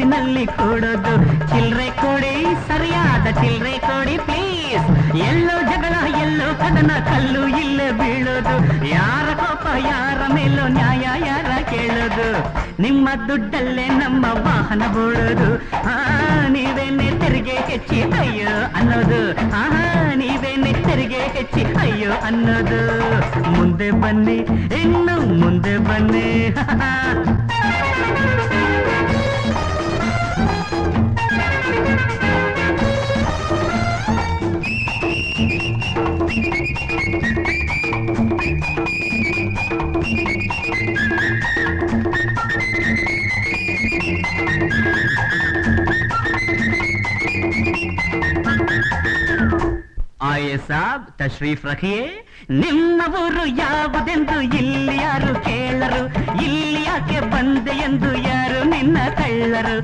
ಬಸ್ಸಿನಲ್ಲಿ ಕೂಡೋದು. ಚಿಲ್ರೆ ಕೊಡಿ, ಸರಿಯಾದ ಚಿಲ್ರೆ ಕೊಡಿ ಪ್ಲೀಸ್. ಎಲ್ಲೋ ಜಗಳ ಎಲ್ಲೋ ಕದನ, ಕಲ್ಲು ಇಲ್ಲೇ ಬೀಳೋದು. ಯಾರ ಕೋಪ ಯಾರ ಮೇಲೋ ನ್ಯಾಯ ಯಾರ ಕೇಳೋದು. ನಿಮ್ಮ ದುಡ್ಡಲ್ಲೇ ನಮ್ಮ ವಾಹನ ಬೋಳೋದು. ನೀವೇನೆ ತೆರಿಗೆ ಹೆಚ್ಚಿ ಅಯ್ಯೋ ಅನ್ನೋದು. ನೀವೇನೆ ತೆರಿಗೆ ಹೆಚ್ಚಿ ಅಯ್ಯೋ ಅನ್ನೋದು. ಮುಂದೆ ಬನ್ನಿ, ಇನ್ನು ಮುಂದೆ ಬನ್ನಿ. ಆಯೆ ಸಾಬ್ ತಶ್ರೀಫ್ ರಖಿಯೇ. ನಿಮ್ಮ ಊರು ಯಾವುದೆಂದು ಇಲ್ಲಿ ಯಾರು ಕೇಳರು. ಇಲ್ಲಿ ಯಾಕೆ ಬಂದೆ ಎಂದು ಯಾರು ನಿನ್ನ ಕಳ್ಳರು.